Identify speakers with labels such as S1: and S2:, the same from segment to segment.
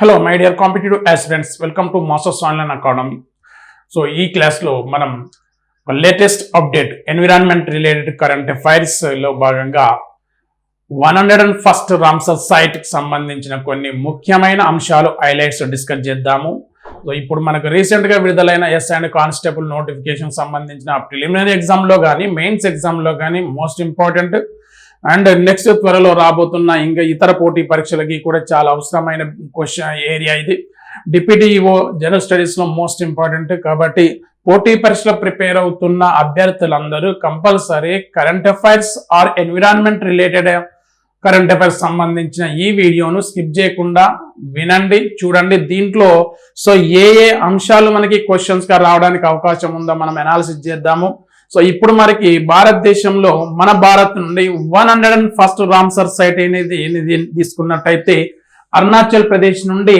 S1: Hello my dear competitive aspirants, welcome to Masters online academy. So ఈ క్లాస్లో మనం latest update environment related current అఫైర్స్లో భాగంగా 101st Ramsar సైట్కి సంబంధించిన కొన్ని ముఖ్యమైన అంశాలు హైలైట్స్ డిస్కస్ చేద్దాము. సో ఇప్పుడు మనకు రీసెంట్గా విడుదలైన ఎస్ అండ్ కానిస్టేబుల్ నోటిఫికేషన్ సంబంధించిన ప్రిలిమినరీ ఎగ్జామ్లో కానీ మెయిన్స్ ఎగ్జామ్లో కానీ మోస్ట్ ఇంపార్టెంట్ అండ్ నెక్స్ట్ త్వరలో రాబోతున్న ఇంకా ఇతర పోటీ పరీక్షలకి కూడా చాలా అవసరమైన క్వశ్చన్ ఏరియా ఇది. డిప్యూటీఓ జనరల్ స్టడీస్లో మోస్ట్ ఇంపార్టెంట్ కాబట్టి పోటీ పరీక్షలు ప్రిపేర్ అవుతున్న అభ్యర్థులందరూ compulsory current affairs or environment related current affairs సంబంధించిన ఈ వీడియోను స్కిప్ చేయకుండా వినండి, చూడండి. దీంట్లో సో ఏ అంశాలు మనకి క్వశ్చన్స్గా రావడానికి అవకాశం ఉందో మనం అనాలిసిస్ చేద్దాము. సో ఇప్పుడు మనకి భారతదేశంలో మన భారత్ నుండి 101st రామ్సర్ సైట్ అనేది తీసుకున్నట్టయితే అరుణాచల్ ప్రదేశ్ నుండి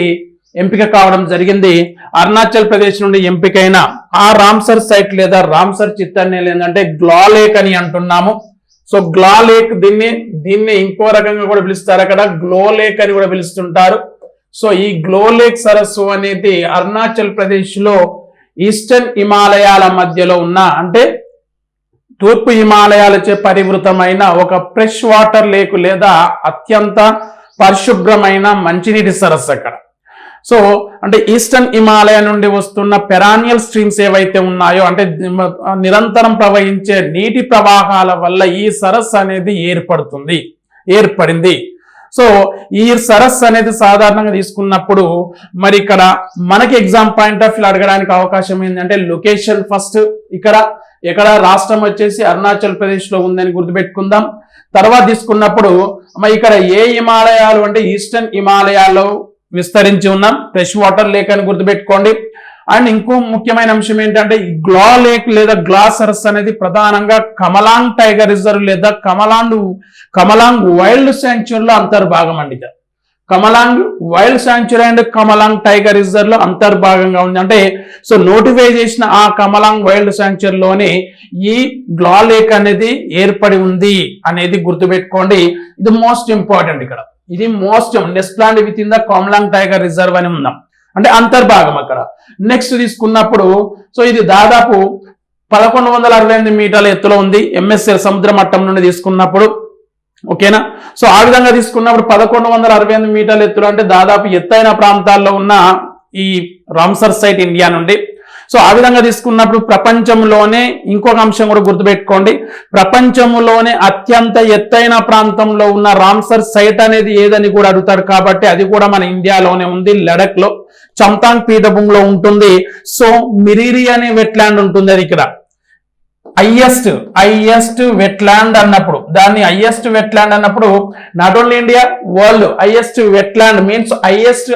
S1: ఎంపిక కావడం జరిగింది. అరుణాచల్ ప్రదేశ్ నుండి ఎంపికైన ఆ రామ్సర్ సైట్ లేదా రామ్సర్ చిత్తని ఏంటంటే గ్లా లేక్ అని అంటున్నాము. సో గ్లా లేక్ దీన్ని ఇంకో రకంగా కూడా పిలుస్తారు, అక్కడ గ్లో లేక్ అని కూడా పిలుస్తుంటారు. సో ఈ గ్లో లేక్ సరస్సు అనేది అరుణాచల్ ప్రదేశ్ లో ఈస్టర్న్ హిమాలయాల మధ్యలో ఉన్న అంటే తూర్పు హిమాలయాలచే పరివృతమైన ఒక ఫ్రెష్ వాటర్ లేక్ లేదా అత్యంత పరిశుభ్రమైన మంచినీటి సరస్సు అక్కడ. సో అంటే ఈస్టర్న్ హిమాలయ నుండి వస్తున్న పెరానియల్ స్ట్రీమ్స్ ఏవైతే ఉన్నాయో అంటే నిరంతరం ప్రవహించే నీటి ప్రవాహాల వల్ల ఈ సరస్సు అనేది ఏర్పడింది. సో ఈ సరస్సు అనేది సాధారణంగా తీసుకున్నప్పుడు మరి ఇక్కడ మనకి ఎగ్జామ్ పాయింట్ ఆఫ్ వ్యూ అడగడానికి అవకాశం ఏంటంటే లొకేషన్ ఫస్ట్ ఇక్కడ రాష్ట్రం వచ్చేసి అరుణాచల్ ప్రదేశ్ లో ఉందని గుర్తుపెట్టుకుందాం. తర్వాత తీసుకున్నప్పుడు మరి ఇక్కడ ఏ హిమాలయాలు అంటే ఈస్టర్న్ హిమాలయాల్లో విస్తరించి ఉన్నాం, ఫ్రెష్ వాటర్ లేక్ అని గుర్తుపెట్టుకోండి. అండ్ ఇంకో ముఖ్యమైన అంశం ఏంటంటే గ్లా లేక్ లేదా గ్లా సరస్సు అనేది ప్రధానంగా కమలాంగ్ టైగర్ రిజర్వ్ లేదా కమలాంగ్ వైల్డ్ శాంక్చురీలో అంతర్భాగం అండి. Kamlang wild sanctuary and Kamlang tiger reserve లో అంతర్భాగంగా ఉంది. అంటే సో నోటిఫై చేసిన ఆ కమలాంగ్ వైల్డ్ శాంక్చురీలోనే ఈ గ్లా లేక్ అనేది ఏర్పడి ఉంది అనేది గుర్తుపెట్టుకోండి. ఇది మోస్ట్ ఇంపార్టెంట్. ఇక్కడ ఇది most nested within the Kamlang tiger reserve అని ఉందాం, అంటే అంతర్భాగం అక్కడ. నెక్స్ట్ తీసుకున్నప్పుడు సో ఇది దాదాపు 1168 మీటర్ల ఎత్తులో ఉంది ఎంఎస్ఎల్ సముద్ర మట్టం నుండి తీసుకున్నప్పుడు. ఓకేనా? సో ఆ విధంగా తీసుకున్నప్పుడు 1168 మీటర్ల ఎత్తులో అంటే దాదాపు ఎత్తైన ప్రాంతాల్లో ఉన్న ఈ రామ్సర్ సైట్ ఇండియా నుండి. సో ఆ విధంగా తీసుకున్నప్పుడు ప్రపంచంలోనే ఇంకొక అంశం కూడా గుర్తుపెట్టుకోండి, ప్రపంచంలోనే అత్యంత ఎత్తైన ప్రాంతంలో ఉన్న రామ్సర్ సైట్ అనేది ఏదని కూడా అడుగుతాడు కాబట్టి అది కూడా మన ఇండియాలోనే ఉంది, లడక్ లో చంతాంగ్ పీఠభూమిలో ఉంటుంది. సో మిరిరి అనే వెట్లాండ్ ఉంటుంది, అది ఇక్కడ హైయెస్ట్ వెట్లాండ్ అన్నప్పుడు దాన్ని హైయెస్ట్ వెట్లాండ్ అన్నప్పుడు not only India world highest wetland means highest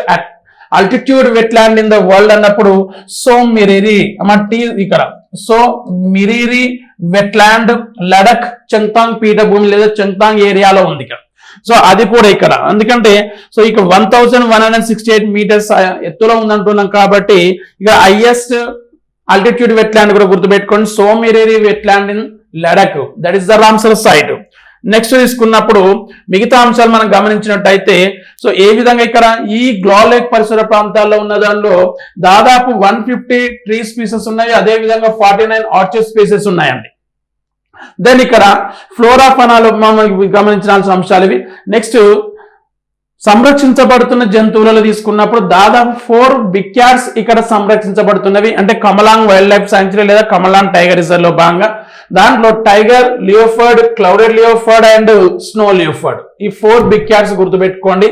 S1: altitude wetland in the world అన్నప్పుడు సో మిరిరి ఇక్కడ సో మిరిరి వెట్లాండ్ లడక్ చంతాంగ్ పీఠభూమి లేదా చంతాంగ్ ఏరియాలో ఉంది ఇక్కడ. సో అది కూడా ఇక్కడ ఎందుకంటే సో ఇక 1168 మీటర్స్ ఎత్తులో ఉందంటున్నాం కాబట్టి ఇక హైయెస్ట్ ఆల్టిట్యూడ్ వెట్లాండ్ కూడా గుర్తుపెట్టుకోండి, Tso Moriri wetland in Ladakh, that is the Ramsar site. Next తీసుకున్నప్పుడు మిగతా అంశాలు మనం గమనించినట్టయితే సో ఏ విధంగా ఇక్కడ ఈ గ్లా లేక్ పరిసర ప్రాంతాల్లో ఉన్న దానిలో దాదాపు 150 ట్రీ స్పీసెస్ ఉన్నాయి, అదే విధంగా 49 ఆర్చిడ్ స్పీసెస్ ఉన్నాయండి. దెన్ ఇక్కడ ఫ్లోరా ఫనాలు మనం గమనించాల్సిన అంశాలు ఇవి. నెక్స్ట్ సంరక్షించబడుతున్న జంతువులలో తీసుకున్నప్పుడు దాదాపు 4 బిగ్ క్యాట్స్ ఇక్కడ సంరక్షించబడుతున్నవి, అంటే కమలాంగ్ వైల్డ్ లైఫ్ శాంక్చురీ లేదా కమలాంగ్ టైగర్ రిజర్వ్ లో భాగంగా. దాంట్లో టైగర్, లియోఫర్డ్, క్లౌడెడ్ లియోఫర్డ్ అండ్ స్నో లియోఫర్డ్, ఈ 4 బిగ్ క్యాట్స్ గుర్తుపెట్టుకోండి.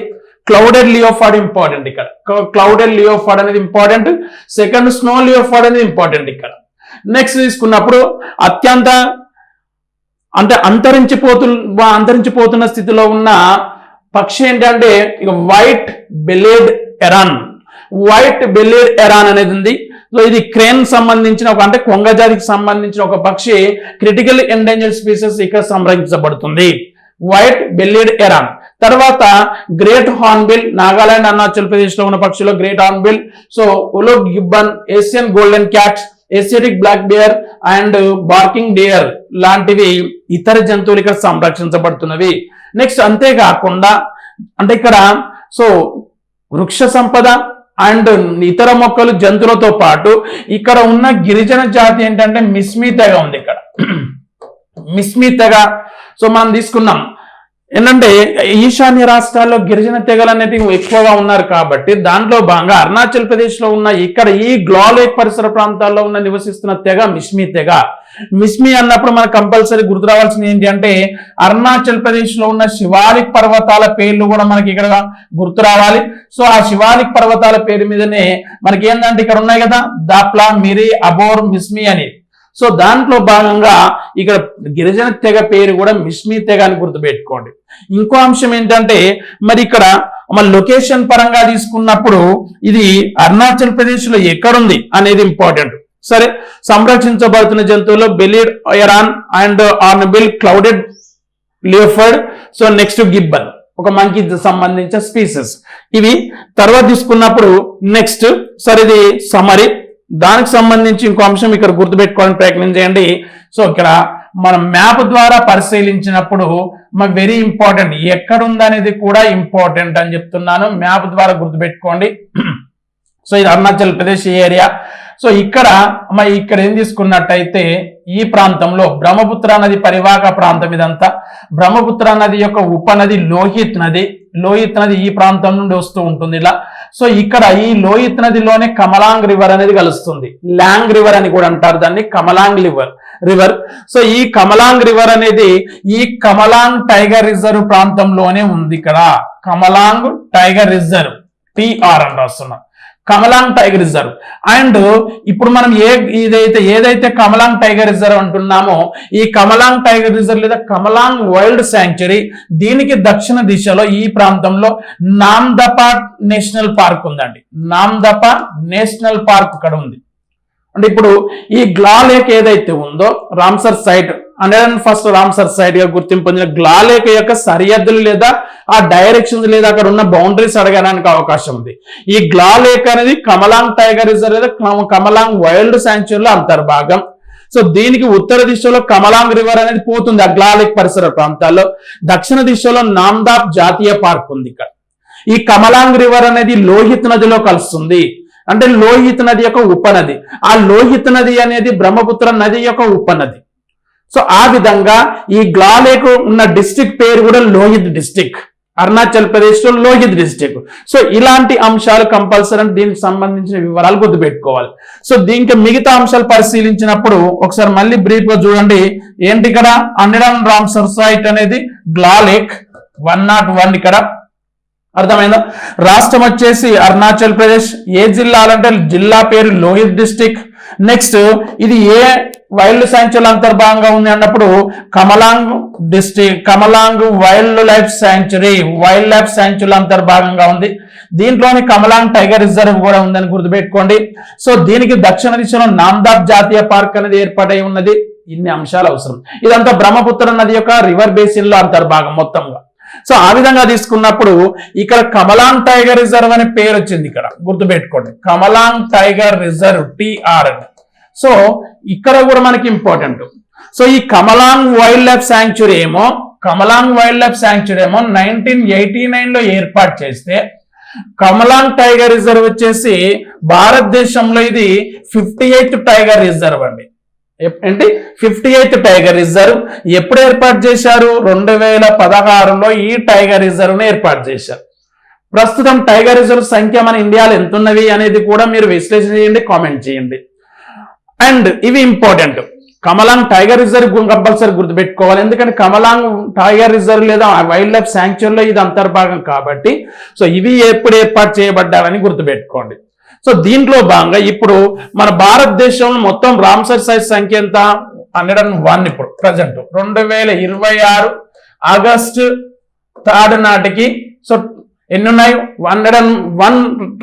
S1: క్లౌడెడ్ లియోఫర్డ్ ఇంపార్టెంట్, ఇక్కడ క్లౌడెడ్ లియోఫర్డ్ అనేది ఇంపార్టెంట్. సెకండ్ స్నో లియోఫర్డ్ అనేది ఇంపార్టెంట్ ఇక్కడ. నెక్స్ట్ తీసుకున్నప్పుడు అత్యంత అంటే అంతరించిపోతున్న స్థితిలో ఉన్న పక్షి ఏంటంటే ఇక వైట్ బెల్లీడ్ ఎరాన్ అనేది ఉంది. సో ఇది క్రేన్ సంబంధించిన అంటే కొంగ జాతికి సంబంధించిన ఒక పక్షి, క్రిటికల్ ఎండేంజర్డ్ స్పీసెస్ ఇక్కడ సంరక్షించబడుతుంది, వైట్ బెల్లీడ్ ఎరాన్. తర్వాత గ్రేట్ హార్న్బిల్, నాగాలాండ్ అరుణాచల్ ప్రదేశ్ లో ఉన్న పక్షిలో great hornbill. So hoolock gibbon, Asian golden cat, Asiatic black bear and barking deer లాంటివి ఇతర జంతువులు ఇక్కడ సంరక్షించబడుతున్నవి. నెక్స్ట్ అంతేకాకుండా అంటే ఇక్కడ సో వృక్ష సంపద అండ్ ఇతర మొక్కలు జంతువులతో పాటు ఇక్కడ ఉన్న గిరిజన జాతి ఏంటంటే మిస్మి తెగ ఉంది ఇక్కడ. మిస్మి తెగ. సో మనం తీసుకున్నాం ఏంటంటే ఈశాన్య రాష్ట్రాల్లో గిరిజన తెగలు అనేది ఎక్కువగా ఉన్నారు కాబట్టి దాంట్లో భాగంగా అరుణాచల్ ప్రదేశ్ లో ఉన్న ఇక్కడ ఈ గ్లా లేక్ పరిసర ప్రాంతాల్లో ఉన్న నివసిస్తున్న తెగ మిస్మి తెగ. మిస్మి అన్నప్పుడు మనకు కంపల్సరీ గుర్తు రావాల్సింది ఏంటి అంటే అరుణాచల్ ప్రదేశ్ లో ఉన్న శివాలిక్ పర్వతాల పేర్లు కూడా మనకి ఇక్కడ గుర్తు రావాలి. సో ఆ శివాలిక్ పర్వతాల పేరు మీదనే మనకి ఏంటంటే ఇక్కడ ఉన్నాయి కదా దాప్లా, మిరి, అబోర్, మిస్మి అని. సో దాంట్లో భాగంగా ఇక్కడ గిరిజన తెగ పేరు కూడా మిస్మి తెగ అని గుర్తుపెట్టుకోండి. ఇంకో అంశం ఏంటంటే మరి ఇక్కడ మన లొకేషన్ పరంగా తీసుకున్నప్పుడు ఇది అరుణాచల్ ప్రదేశ్ లో ఎక్కడుంది అనేది ఇంపార్టెంట్. సరే, సంరక్షించబడుతున్న జంతువుల్లో bellied heron and hornbill, clouded leopard, so next gibbon, ఒక మంకీ సంబంధించిన స్పీసెస్ ఇవి. తర్వాత తీసుకున్నప్పుడు నెక్స్ట్ సరే ఇది సమరీ, దానికి సంబంధించి ఇంకో అంశం ఇక్కడ గుర్తుపెట్టుకోవడానికి ప్రయత్నం చేయండి. సో ఇక్కడ మనం మ్యాప్ ద్వారా పరిశీలించినప్పుడు మనకు వెరీ ఇంపార్టెంట్ ఎక్కడుందనేది కూడా ఇంపార్టెంట్ అని చెప్తున్నాను. మ్యాప్ ద్వారా గుర్తుపెట్టుకోండి. సో ఇది అరుణాచల్ ప్రదేశ్ ఏరియా. సో ఇక్కడ ఏం తీసుకున్నట్టయితే ఈ ప్రాంతంలో బ్రహ్మపుత్ర నది పరివాహక ప్రాంతం ఇదంతా. బ్రహ్మపుత్ర నది యొక్క ఉపనది లోహిత్ నది. లోహిత్ నది ఈ ప్రాంతం నుండి వస్తూ ఉంటుంది ఇలా. సో ఇక్కడ ఈ లోహిత్ నదిలోనే కమలాంగ్ రివర్ అనేది కలుస్తుంది. లాంగ్ రివర్ అని కూడా అంటారు దాన్ని, కమలాంగ్ రివర్. సో ఈ కమలాంగ్ రివర్ అనేది ఈ కమలాంగ్ టైగర్ రిజర్వ్ ప్రాంతంలోనే ఉంది. ఇక్కడ కమలాంగ్ టైగర్ రిజర్వ్ TR అని రాస్తున్నా, కమలాంగ్ టైగర్ రిజర్వ్. అండ్ ఇప్పుడు మనం ఏదైతే కమలాంగ్ టైగర్ రిజర్వ్ అంటున్నామో ఈ కమలాంగ్ టైగర్ రిజర్వ్ లేదా కమలాంగ్ వైల్డ్ శాంక్చురీ, దీనికి దక్షిణ దిశలో ఈ ప్రాంతంలో నామ్దపా నేషనల్ పార్క్ ఉందండి. నామ్దపా నేషనల్ పార్క్ ఇక్కడ ఉంది. అంటే ఇప్పుడు ఈ గ్లా లేక్ ఏదైతే ఉందో Ramsar site 101st Ramsar site గా గుర్తింపు పొందిన గ్లా లేక్ యొక్క సరిహద్దులు లేదా ఆ డైరెక్షన్స్ లేదా అక్కడ ఉన్న బౌండరీస్ అడగడానికి అవకాశం ఉంది. ఈ గ్లా లేక్ అనేది కమలాంగ్ టైగర్ రిజర్వ్ లేదా కమలాంగ్ వైల్డ్ శాంక్చురీలో అంతర్భాగం. సో దీనికి ఉత్తర దిశలో కమలాంగ్ రివర్ అనేది పోతుంది ఆ గ్లా లేక్ పరిసర ప్రాంతాల్లో. దక్షిణ దిశలో నామ్దాప్ జాతీయ పార్క్ ఉంది. ఇక్కడ ఈ కమలాంగ్ రివర్ అనేది లోహిత్ నదిలో కలుస్తుంది. అంటే లోహిత్ నది యొక్క ఉపనది. ఆ లోహిత్ నది అనేది బ్రహ్మపుత్ర నది యొక్క ఉపనది. సో ఆ విధంగా ఈ గ్లా లేక్ ఉన్న డిస్ట్రిక్ట్ పేరు కూడా లోహిత్ డిస్ట్రిక్ట్, అరుణాచల్ ప్రదేశ్ లో లోహిత్ డిస్ట్రిక్ట్. సో ఇలాంటి అంశాలు కంపల్సరీ దీనికి సంబంధించిన వివరాలు గుర్తుపెట్టుకోవాలి. సో దీనికి మిగతా అంశాలు పరిశీలించినప్పుడు ఒకసారి మళ్ళీ బ్రీఫ్ గా చూడండి. ఏంటి ఇక్కడ 101 రామ్సర్ సైట్ అనేది గ్లా లేక్ 101 ఇక్కడ అర్థమైందా. రాష్ట్రం వచ్చేసి అరుణాచల్ ప్రదేశ్. ఏ జిల్లాలంటే జిల్లా పేరు లోహిత్ డిస్ట్రిక్ట్. నెక్స్ట్ ఇది ఏ వైల్డ్ శాంక్చురీ అంతర్భాగంగా ఉంది అన్నప్పుడు కమలాంగ్ డిస్ట్రిక్ట్, కమలాంగ్ వైల్డ్ లైఫ్ శాంక్చురీ అంతర్భాగంగా ఉంది. దీంట్లోని కమలాంగ్ టైగర్ రిజర్వ్ కూడా ఉందని గుర్తుపెట్టుకోండి. సో దీనికి దక్షిణ దిశలో నామ్దాప్ జాతీయ పార్క్ అనేది ఏర్పాటై ఉన్నది. ఇన్ని అంశాలు అవసరం. ఇదంతా బ్రహ్మపుత్ర నది యొక్క రివర్ బేసిన్ లో అంతర్భాగం మొత్తంగా. సో ఆ విధంగా తీసుకున్నప్పుడు ఇక్కడ కమలాంగ్ టైగర్ రిజర్వ్ అనే పేరు వచ్చింది. ఇక్కడ గుర్తుపెట్టుకోండి కమలాంగ్ టైగర్ రిజర్వ్ TR. సో ఇక్కడ కూడా మనకి ఇంపార్టెంట్. సో ఈ కమలాంగ్ వైల్డ్ లైఫ్ శాంక్చురీ ఏమో 1989 లో ఏర్పాటు చేస్తే కమలాంగ్ టైగర్ రిజర్వ్ వచ్చేసి భారతదేశంలో ఇది 58th టైగర్ రిజర్వ్ అండి. ఏంటి 58th టైగర్ రిజర్వ్. ఎప్పుడు ఏర్పాటు చేశారు? 2016లో ఈ టైగర్ రిజర్వ్ ను ఏర్పాటు చేశారు. ప్రస్తుతం టైగర్ రిజర్వ్ సంఖ్య మన ఇండియాలో ఎంత ఉన్నవి అనేది కూడా మీరు విశ్లేషణ చేయండి, కామెంట్ చేయండి. అండ్ ఇవి ఇంపార్టెంట్. కమలాంగ్ టైగర్ రిజర్వ్ కంపల్సరీ గుర్తుపెట్టుకోవాలి. ఎందుకంటే కమలాంగ్ టైగర్ రిజర్వ్ లేదా వైల్డ్ లైఫ్ శాంక్చురీలో ఇది అంతర్భాగం కాబట్టి సో ఇవి ఎప్పుడు ఏర్పాటు చేయబడ్డావని గుర్తుపెట్టుకోండి. సో దీంట్లో భాగంగా ఇప్పుడు మన భారతదేశంలో మొత్తం రామ్సర్ సైట్ సంఖ్య ఎంత? 101. ఇప్పుడు ప్రజెంట్ 2026 ఆగస్టు 3 నాటికి సో ఎన్ని ఉన్నాయి? 101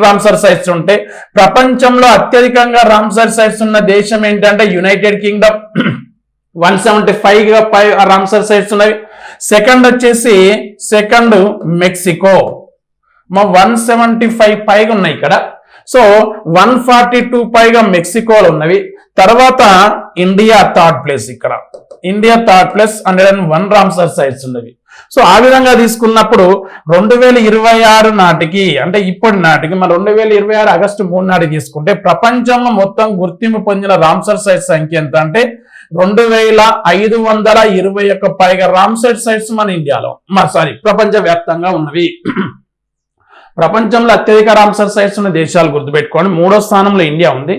S1: రామ్సర్ సైట్స్ ఉంటాయి. ప్రపంచంలో అత్యధికంగా రామ్సర్ సైట్స్ ఉన్న దేశం ఏంటంటే యునైటెడ్ కింగ్డమ్. 175 రామ్సర్ సైట్స్ ఉన్నాయి. సెకండ్ వచ్చేసి మెక్సికో 175 పైగా ఉన్నాయి ఇక్కడ. సో 142 పైగా మెక్సికోలో ఉన్నవి. తర్వాత ఇండియా థర్డ్ ప్లేస్. ఇక్కడ India third place 101 Ramsar sites ఉన్నవి. సో ఆ విధంగా తీసుకున్నప్పుడు 2026 నాటికి అంటే ఇప్పటి నాటికి మన 2026 ఆగస్టు 3 నాటికి తీసుకుంటే ప్రపంచంలో మొత్తం గుర్తింపు పొందిన రామ్సర్ సైట్స్ సంఖ్య ఎంత అంటే 2521 పైగా రామ్సర్ సైట్స్ మన ఇండియాలో ప్రపంచ వ్యాప్తంగా ఉన్నవి. ప్రపంచంలో అత్యధిక రామ్సర్ సైట్స్ ఉన్న దేశాలు గుర్తుపెట్టుకోండి. 3వ స్థానంలో ఇండియా ఉంది.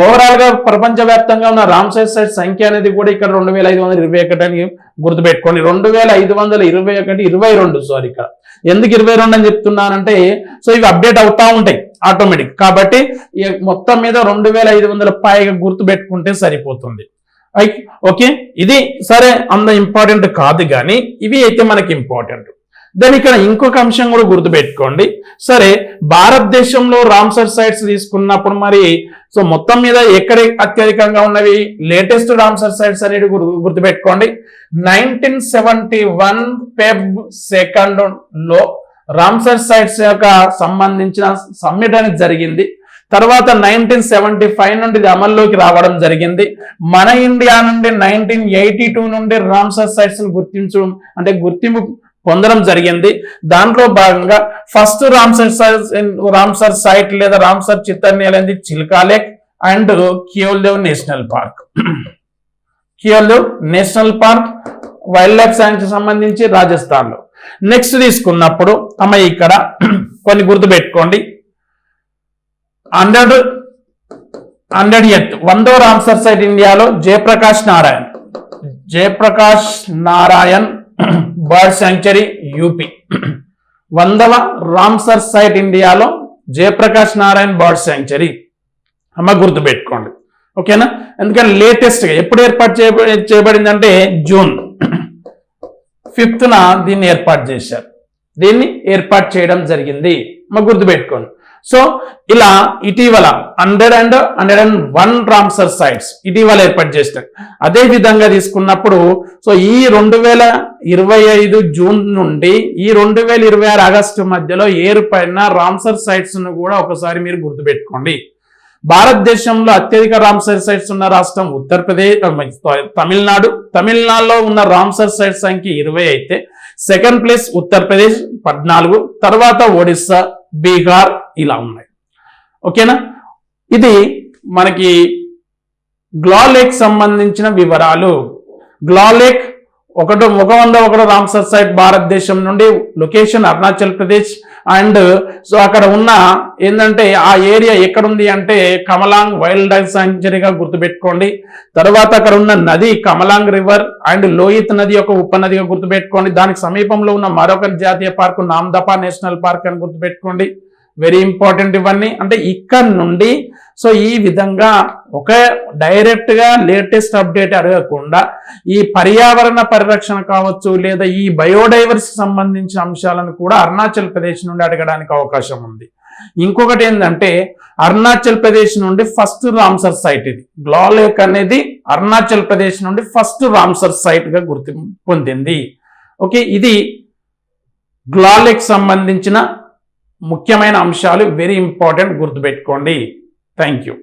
S1: ఓవరాల్ గా ప్రపంచవ్యాప్తంగా ఉన్న రామ్సర్ సైట్ సంఖ్య అనేది కూడా ఇక్కడ 2521 అని గుర్తుపెట్టుకోండి. 22 సారీ, ఇక్కడ ఎందుకు 22 అని చెప్తున్నానంటే సో ఇవి అప్డేట్ అవుతా ఉంటాయి ఆటోమేటిక్. కాబట్టి మొత్తం మీద 2500 పైగా గుర్తుపెట్టుకుంటే సరిపోతుంది. ఓకే, ఇది సరే అంత ఇంపార్టెంట్ కాదు కానీ ఇవి అయితే మనకి ఇంపార్టెంట్. దెన్ ఇక్కడ ఇంకొక అంశం కూడా గుర్తుపెట్టుకోండి. సరే, భారతదేశంలో రామ్సర్ సైట్స్ తీసుకున్నప్పుడు మరి సో మొత్తం మీద ఎక్కడ అత్యధికంగా ఉన్నవి లేటెస్ట్ రామ్సర్ సైట్స్ అనేది గుర్తుపెట్టుకోండి. 1971 Feb 2 రామ్సర్ సైట్స్ యొక్క సంబంధించిన సమ్మిట్ అనేది జరిగింది. తర్వాత 1975 నుండి ఇది అమల్లోకి రావడం జరిగింది. మన ఇండియా నుండి 1982 నుండి రామ్సర్ సైట్స్ గుర్తింపు పొందడం జరిగింది. దాంట్లో భాగంగా ఫస్ట్ రామ్సర్ సైట్ లేదా రామ్సర్ చిత్తర్నేల్ అనేది Chilika lake and Keoladeo national park. Keoladeo national park wildlife sanctuary సంబంధించి రాజస్థాన్ లో. నెక్స్ట్ తీసుకున్నప్పుడు ఇక్కడ కొన్ని గుర్తుపెట్టుకోండి. 100వ రామ్సర్ సైట్ ఇండియాలో Jayaprakash Narayan bird sanctuary UP. 100వ రామ్సర్ సైట్ ఇండియాలో జయప్రకాష్ నారాయణ్ బర్డ్ శాంక్చురీ గుర్తుపెట్టుకోండి. ఓకేనా, ఎందుకంటే లేటెస్ట్ గా ఎప్పుడు ఏర్పాటు చేయబడింది అంటే June 5న దీన్ని ఏర్పాటు చేయడం జరిగింది. గుర్తుపెట్టుకోండి. సో ఇలా ఇటీవల 101 రామ్సర్ సైట్స్ ఇటీవల ఏర్పాటు చేస్తారు. అదే విధంగా తీసుకున్నప్పుడు సో ఈ 2025 జూన్ నుండి ఈ 2026 ఆగస్టు మధ్యలో ఏర్పడిన రామ్సర్ సైట్స్ ను కూడా ఒకసారి మీరు గుర్తుపెట్టుకోండి. భారతదేశంలో అత్యధిక రామ్సర్ సైట్స్ ఉన్న రాష్ట్రం ఉత్తరప్రదేశ్, తమిళనాడులో ఉన్న రామ్సర్ సైట్స్ సంఖ్య 20 అయితే సెకండ్ ప్లేస్ ఉత్తరప్రదేశ్ 14, తర్వాత ఒడిస్సా, బీహార్ ఇలా ఉన్నాయి. ఓకేనా, ఇది మనకి గ్లా లేక్ సంబంధించిన వివరాలు. గ్లా లేక్ 101 రామ్సర్ సైట్ భారతదేశం నుండి, location Arunachal Pradesh. And so అక్కడ ఉన్న ఏంటంటే ఆ ఏరియా ఎక్కడుంది అంటే కమలాంగ్ వైల్డ్ లైఫ్ శాంక్చురీగా గుర్తుపెట్టుకోండి. తర్వాత అక్కడ ఉన్న నది కమలాంగ్ రివర్ అండ్ లోహిత్ నది యొక్క ఉపనదిగా గుర్తుపెట్టుకోండి. దానికి సమీపంలో ఉన్న మరొక జాతీయ పార్కు నామ్దఫా నేషనల్ పార్క్ అని గుర్తుపెట్టుకోండి. వెరీ ఇంపార్టెంట్ ఇవన్నీ. అంటే ఇక్కడ నుండి సో ఈ విధంగా ఒక డైరెక్ట్ గా లేటెస్ట్ అప్డేట్ అడగకుండా ఈ పర్యావరణ పరిరక్షణ కావచ్చు లేదా ఈ బయోడైవర్సిటీ సంబంధించిన అంశాలను కూడా అరుణాచల్ ప్రదేశ్ నుండి అడగడానికి అవకాశం ఉంది. ఇంకొకటి ఏంటంటే అరుణాచల్ ప్రదేశ్ నుండి ఫస్ట్ రామ్సర్ సైట్ ఇది. గ్లా లేక్ అనేది అరుణాచల్ ప్రదేశ్ నుండి ఫస్ట్ రామ్సర్ సైట్ గా గుర్తింపు పొందింది. ఓకే, ఇది గ్లా లేక్ సంబంధించిన ముఖ్యమైన అంశాలు. వెరీ ఇంపార్టెంట్, గుర్తుపెట్టుకోండి. Thank you.